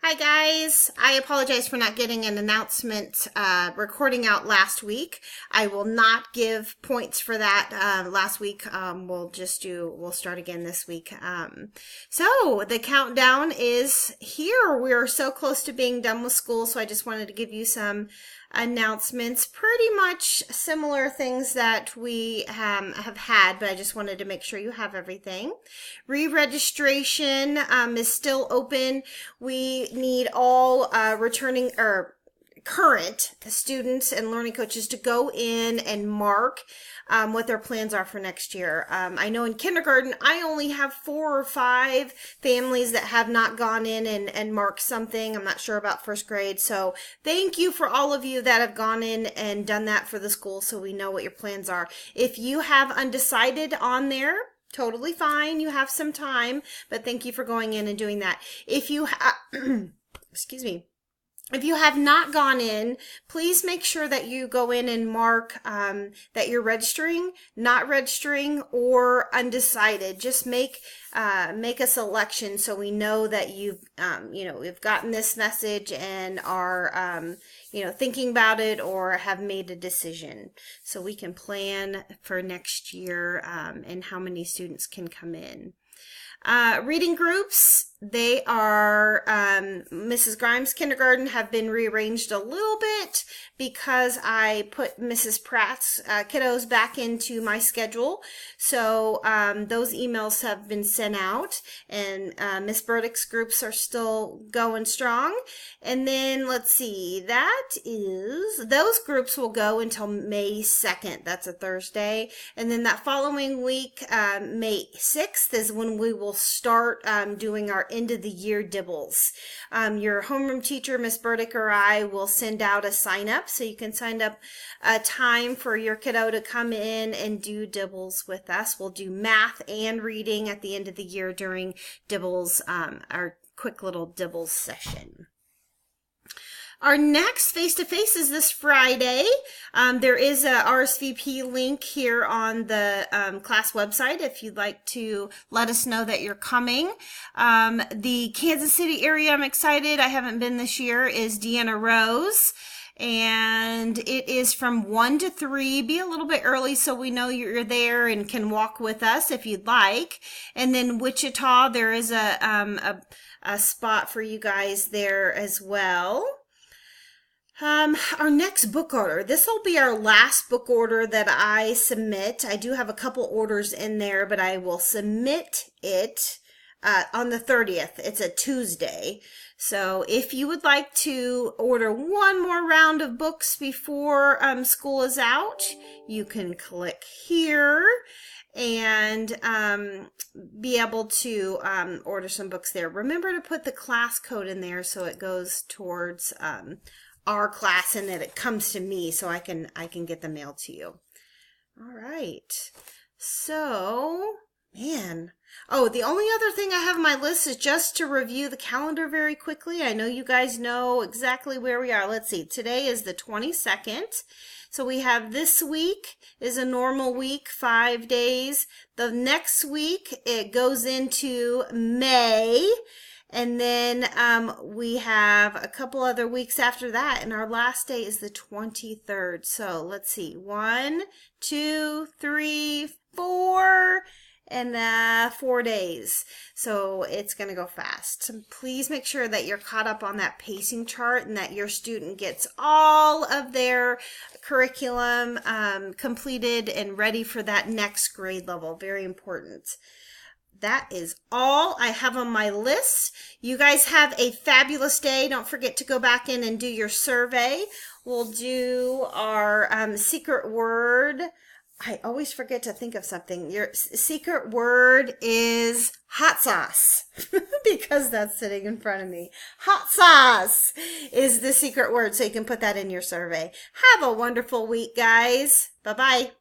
Hi guys, I apologize for not getting an announcement recording out last week. I will not give points for that last week. We'll start again this week. So the countdown is here. We're so close to being done with school, so I just wanted to give you some announcements, pretty much similar things that we have had, but I just wanted to make sure you have everything. Re-registration is still open. We need all returning or current students and learning coaches to go in and mark what their plans are for next year. I know in kindergarten, I only have 4 or 5 families that have not gone in and marked something. I'm not sure about first grade. So thank you for all of you that have gone in and done that for the school so we know what your plans are. If you have undecided on there, totally fine. You have some time, but thank you for going in and doing that. If you excuse me. If you have not gone in, please make sure that you go in and mark that you're registering, not registering, or undecided. Just make a selection so we know that we've gotten this message and are thinking about it or have made a decision, so we can plan for next year and how many students can come in. Reading groups, they are, Mrs. Grimes' kindergarten have been rearranged a little bit because I put Mrs. Pratt's kiddos back into my schedule. So those emails have been sent out, and Miss Burdick's groups are still going strong. And then let's see, those groups will go until May 2nd. That's a Thursday. And then that following week, May 6th, is when we will start doing our end of the year dibbles. Your homeroom teacher, Miss Burdick, or I will send out a sign up so you can sign up a time for your kiddo to come in and do dibbles with us. We'll do math and reading at the end of the year during dibbles, our quick little dibbles session. Our next face-to-face is this Friday. There is a RSVP link here on the class website if you'd like to let us know that you're coming. The Kansas City area, I'm excited, I haven't been this year, is Deanna Rose. And it is from 1 to 3. Be a little bit early so we know you're there and can walk with us if you'd like. And then Wichita, there is a spot for you guys there as well. Our next book order. This will be our last book order that I submit. I do have a couple orders in there, but I will submit it on the 30th. It's a Tuesday. So if you would like to order one more round of books before school is out, you can click here and be able to order some books there. Remember to put the class code in there so it goes towards our class and that it comes to me so I can get the mail to you. All right. So, man. Oh, the only other thing I have on my list is just to review the calendar very quickly. I know you guys know exactly where we are. Let's see. Today is the 22nd. So we have this week is a normal week, 5 days. The next week, it goes into May. And then we have a couple other weeks after that, and our last day is the 23rd. So let's see, 1, 2, 3, 4, and 4 days. So it's going to go fast. So please make sure that you're caught up on that pacing chart and that your student gets all of their curriculum completed and ready for that next grade level. Very important. That is all I have on my list. You guys have a fabulous day. Don't forget to go back in and do your survey. We'll do our secret word. I always forget to think of something. Your secret word is hot sauce because that's sitting in front of me. Hot sauce is the secret word, so you can put that in your survey. Have a wonderful week, guys. Bye-bye.